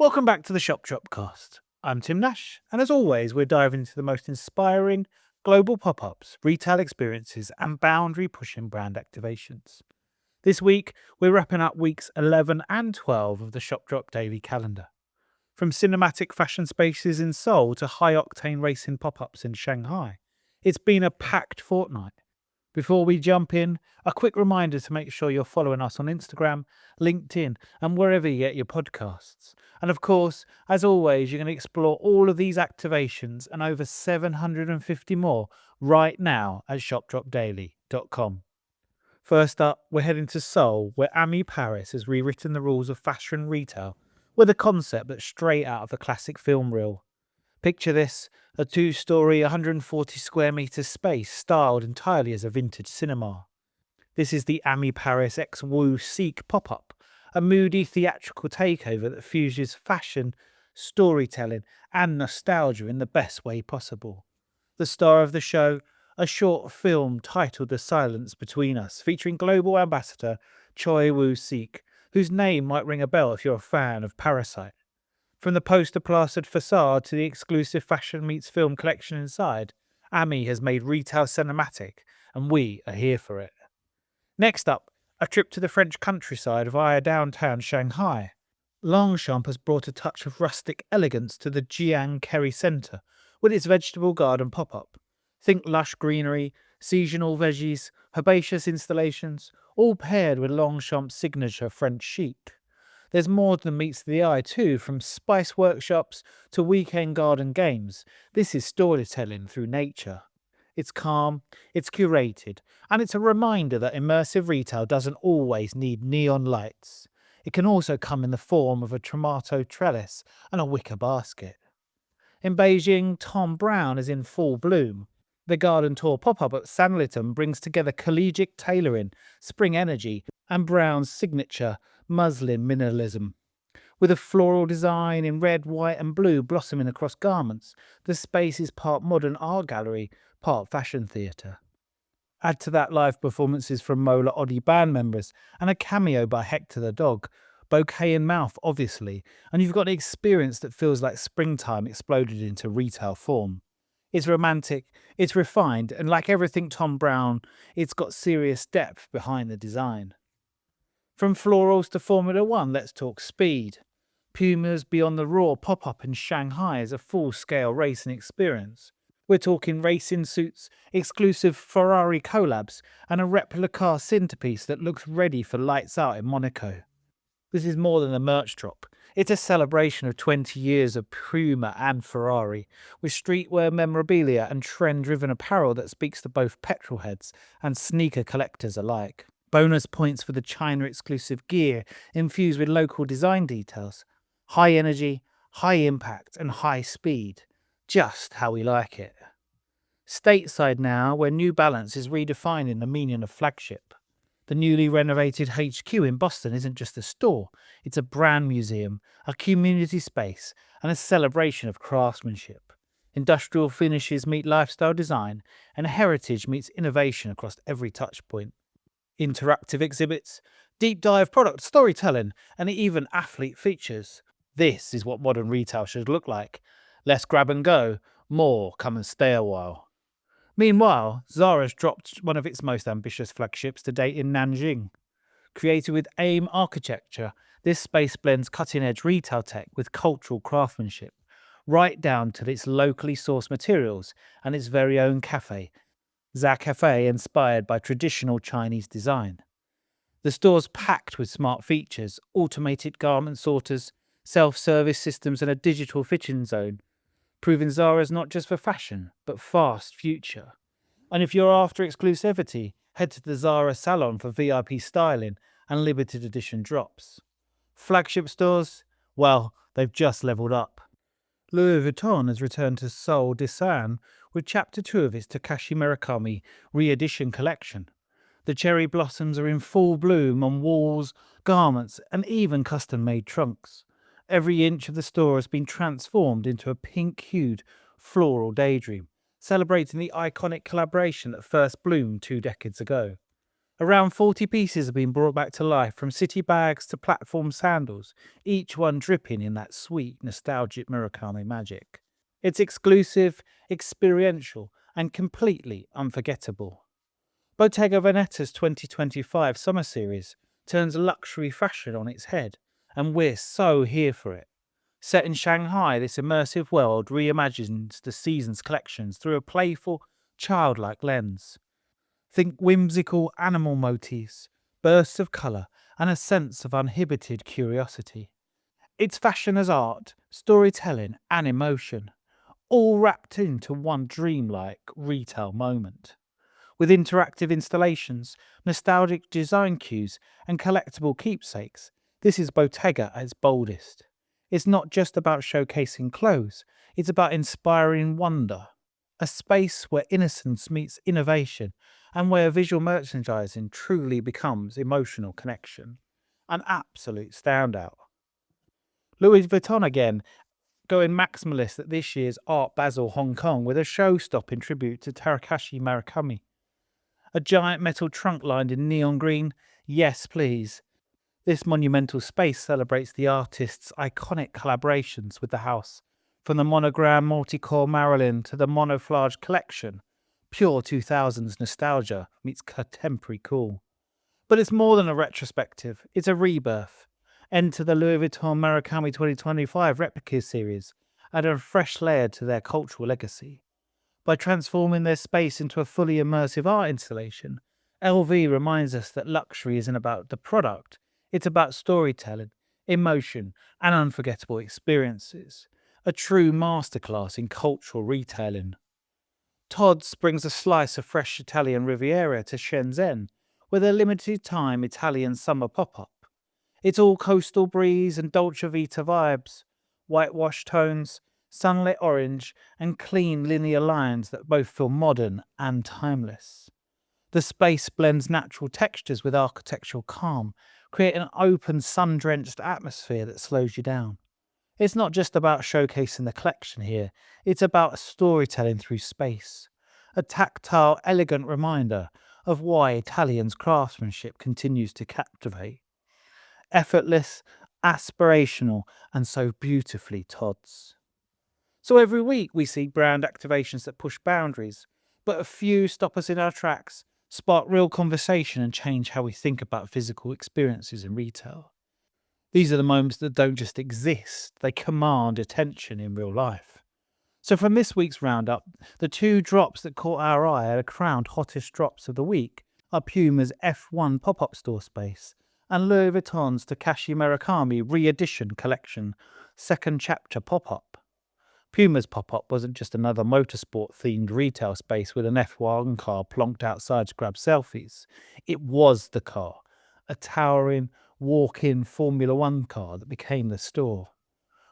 Welcome back to the Shop Dropcast. I'm Tim Nash, and as always, we're diving into the most inspiring global pop-ups, retail experiences, and boundary-pushing brand activations. This week, we're wrapping up weeks 11 and 12 of the Shop Drop Daily calendar. From cinematic fashion spaces in Seoul to high-octane racing pop-ups in Shanghai, it's been a packed fortnight. Before we jump in, a quick reminder to make sure you're following us on Instagram, LinkedIn, and wherever you get your podcasts. And of course, as always, you can explore all of these activations and over 750 more right now at shopdropdaily.com. First up, we're heading to Seoul, where Ami Paris has rewritten the rules of fashion retail with a concept that's straight out of a classic film reel. Picture this, a two-storey, 140 square metre space styled entirely as a vintage cinema. This is the Ami Paris X Wu Seek pop-up, a moody theatrical takeover that fuses fashion, storytelling and nostalgia in the best way possible. The star of the show, a short film titled The Silence Between Us, featuring global ambassador Choi Woo-sik, whose name might ring a bell if you're a fan of Parasite. From the poster-plastered facade to the exclusive fashion meets film collection inside, Ami has made retail cinematic, and we are here for it. Next up, a trip to the French countryside via downtown Shanghai. Longchamp has brought a touch of rustic elegance to the Jiang Kerry Centre with its vegetable garden pop-up. Think lush greenery, seasonal veggies, herbaceous installations, all paired with Longchamp's signature French chic. There's more than meets the eye too, from spice workshops to weekend garden games. This is storytelling through nature. It's calm, it's curated, and it's a reminder that immersive retail doesn't always need neon lights. It can also come in the form of a tomato trellis and a wicker basket. In Beijing, Thom Browne is in full bloom. The garden tour pop-up at Sanlitun brings together collegiate tailoring, spring energy, and Browne's signature muslin minimalism. With a floral design in red, white and blue blossoming across garments, the space is part modern art gallery, part fashion theatre. Add to that live performances from Mola Oddie band members and a cameo by Hector the dog, bouquet in mouth obviously, and you've got an experience that feels like springtime exploded into retail form. It's romantic, it's refined, and like everything Thom Browne, it's got serious depth behind the design. From florals to Formula One, let's talk speed. PUMA's Beyond the Raw pop-up in Shanghai is a full-scale racing experience. We're talking racing suits, exclusive Ferrari collabs, and a replica car centerpiece that looks ready for lights out in Monaco. This is more than a merch drop. It's a celebration of 20 years of PUMA and Ferrari, with streetwear memorabilia and trend-driven apparel that speaks to both petrolheads and sneaker collectors alike. Bonus points for the China-exclusive gear infused with local design details. High energy, high impact, and high speed. Just how we like it. Stateside now, where New Balance is redefining the meaning of flagship. The newly renovated HQ in Boston isn't just a store, it's a brand museum, a community space, and a celebration of craftsmanship. Industrial finishes meet lifestyle design, and heritage meets innovation across every touchpoint. Interactive exhibits, deep dive product storytelling, and even athlete features. This is what modern retail should look like. Less grab and go, more come and stay a while. Meanwhile, ZARA's dropped one of its most ambitious flagships to date in Nanjing. Created with AIM architecture, this space blends cutting-edge retail tech with cultural craftsmanship, right down to its locally sourced materials and its very own cafe, ZA Cafe, inspired by traditional Chinese design. The store's packed with smart features, automated garment sorters, self-service systems and a digital fitting zone, proving ZARA's not just for fashion, but fast future. And if you're after exclusivity, head to the ZARA salon for VIP styling and limited edition drops. Flagship stores? Well, they've just leveled up. Louis Vuitton has returned to Seoul Desan with Chapter 2 of its Takashi Murakami re-edition collection. The cherry blossoms are in full bloom on walls, garments, and even custom-made trunks. Every inch of the store has been transformed into a pink-hued floral daydream, celebrating the iconic collaboration that first bloomed 2 decades ago. Around 40 pieces have been brought back to life, from city bags to platform sandals, each one dripping in that sweet, nostalgic Murakami magic. It's exclusive, experiential, and completely unforgettable. Bottega Veneta's 2025 summer series turns luxury fashion on its head, and we're so here for it. Set in Shanghai, this immersive world reimagines the season's collections through a playful, childlike lens. Think whimsical animal motifs, bursts of colour, and a sense of uninhibited curiosity. It's fashion as art, storytelling, and emotion, all wrapped into one dreamlike retail moment. With interactive installations, nostalgic design cues, and collectible keepsakes, this is Bottega at its boldest. It's not just about showcasing clothes, it's about inspiring wonder. A space where innocence meets innovation and where visual merchandising truly becomes emotional connection. An absolute standout. Louis Vuitton again, going maximalist at this year's Art Basel Hong Kong with a show-stopping tribute to Takashi Murakami. A giant metal trunk lined in neon green? Yes, please. This monumental space celebrates the artist's iconic collaborations with the house, from the monogram multicore Marilyn to the monoflage collection. Pure 2000s nostalgia meets contemporary cool. But it's more than a retrospective, it's a rebirth. Enter the Louis Vuitton Murakami 2025 replica series, add a fresh layer to their cultural legacy. By transforming their space into a fully immersive art installation, LV reminds us that luxury isn't about the product, it's about storytelling, emotion, and unforgettable experiences. A true masterclass in cultural retailing. Todd's brings a slice of fresh Italian Riviera to Shenzhen with a limited time Italian summer pop-up. It's all coastal breeze and Dolce Vita vibes, whitewash tones, sunlit orange, and clean linear lines that both feel modern and timeless. The space blends natural textures with architectural calm, creating an open, sun-drenched atmosphere that slows you down. It's not just about showcasing the collection here, it's about storytelling through space. A tactile, elegant reminder of why Italian's craftsmanship continues to captivate. Effortless, aspirational, and so beautifully Todd's. So every week we see brand activations that push boundaries, but a few stop us in our tracks, spark real conversation, and change how we think about physical experiences in retail. These are the moments that don't just exist, they command attention in real life. So from this week's roundup, the two drops that caught our eye are the crowned hottest drops of the week are PUMA's F1 pop-up store space and Louis Vuitton's Takashi Murakami re-edition collection second chapter pop-up. PUMA's pop-up wasn't just another motorsport-themed retail space with an F1 car plonked outside to grab selfies. It was the car, a towering, walk-in Formula One car that became the store.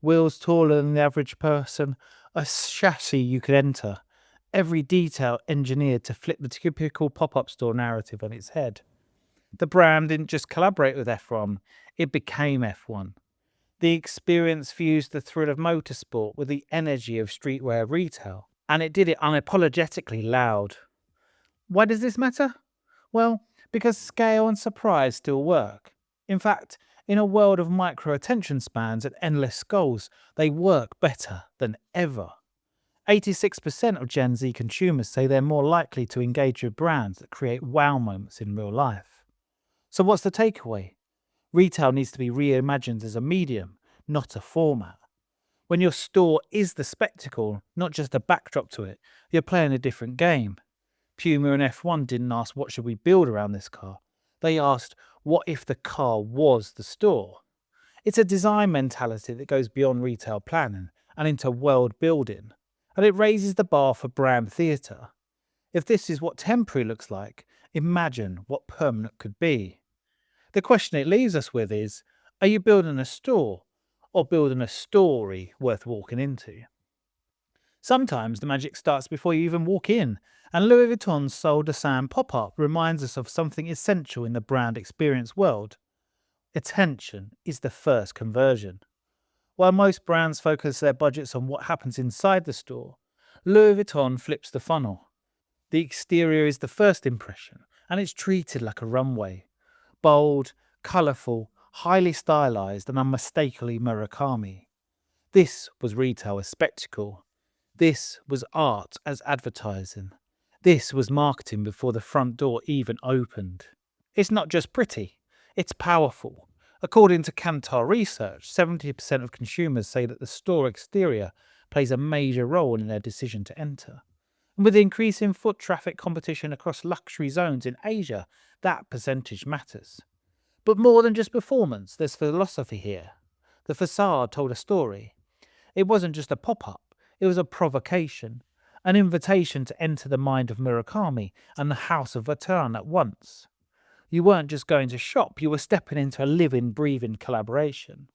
Wheels taller than the average person, a chassis you could enter, every detail engineered to flip the typical pop-up store narrative on its head. The brand didn't just collaborate with F1, it became F1. The experience fused the thrill of motorsport with the energy of streetwear retail, and it did it unapologetically loud. Why does this matter? Well, because scale and surprise still work. In fact, in a world of micro attention spans and endless goals, they work better than ever. 86% of Gen Z consumers say they're more likely to engage with brands that create wow moments in real life. So what's the takeaway? Retail needs to be reimagined as a medium, not a format. When your store is the spectacle, not just a backdrop to it, you're playing a different game. Puma and F1 didn't ask what should we build around this car. They asked, what if the car was the store? It's a design mentality that goes beyond retail planning and into world building, and it raises the bar for brand theatre. If this is what temporary looks like, imagine what permanent could be. The question it leaves us with is, are you building a store or building a story worth walking into? Sometimes the magic starts before you even walk in, and Louis Vuitton's Sol de Sam pop-up reminds us of something essential in the brand experience world. Attention is the first conversion. While most brands focus their budgets on what happens inside the store, Louis Vuitton flips the funnel. The exterior is the first impression, and it's treated like a runway. Bold, colourful, highly stylized, and unmistakably Murakami. This was retail as spectacle. This was art as advertising. This was marketing before the front door even opened. It's not just pretty, it's powerful. According to Kantar research, 70% of consumers say that the store exterior plays a major role in their decision to enter. And with increasing foot traffic competition across luxury zones in Asia, that percentage matters. But more than just performance, there's philosophy here. The facade told a story. It wasn't just a pop-up, it was a provocation, an invitation to enter the mind of Murakami and the House of Vuitton at once. You weren't just going to shop, you were stepping into a living, breathing collaboration.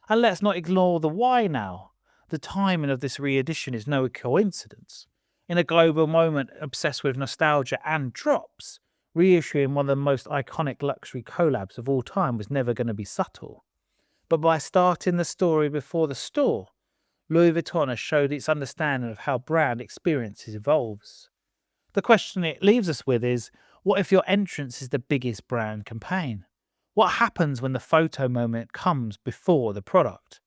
And let's not ignore the why now. The timing of this re-edition is no coincidence. In a global moment obsessed with nostalgia and drops, reissuing one of the most iconic luxury collabs of all time was never going to be subtle. But by starting the story before the store, Louis Vuitton has showed its understanding of how brand experiences evolves. The question it leaves us with is, what if your entrance is the biggest brand campaign? What happens when the photo moment comes before the product?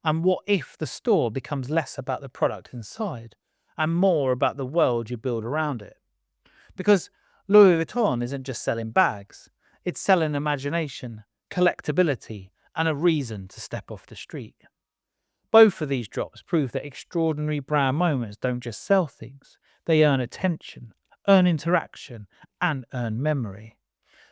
And what if the store becomes less about the product inside and more about the world you build around it? Because Louis Vuitton isn't just selling bags, it's selling imagination, collectability, and a reason to step off the street. Both of these drops prove that extraordinary brand moments don't just sell things, they earn attention, earn interaction, and earn memory.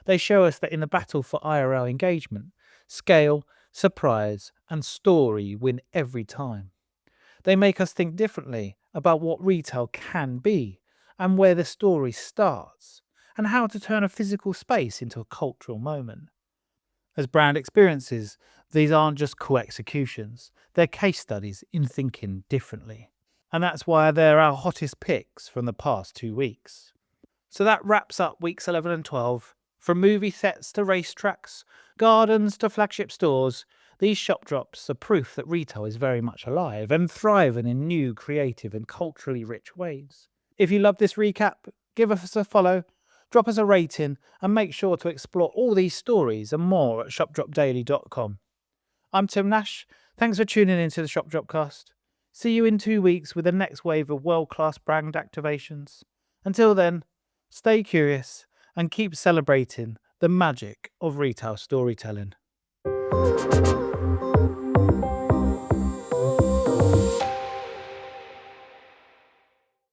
They show us that in the battle for IRL engagement, scale, surprise, and story win every time. They make us think differently about what retail can be and where the story starts, and how to turn a physical space into a cultural moment. As brand experiences, these aren't just cool executions, they're case studies in thinking differently. And that's why they're our hottest picks from the past 2 weeks. So that wraps up weeks 11 and 12. From movie sets to racetracks, gardens to flagship stores, these shop drops are proof that retail is very much alive and thriving in new, creative, and culturally rich ways. If you love this recap, give us a follow, drop us a rating, and make sure to explore all these stories and more at shopdropdaily.com. I'm Tim Nash. Thanks for tuning into the Shop Dropcast. See you in 2 weeks with the next wave of world-class brand activations. Until then, stay curious and keep celebrating the magic of retail storytelling.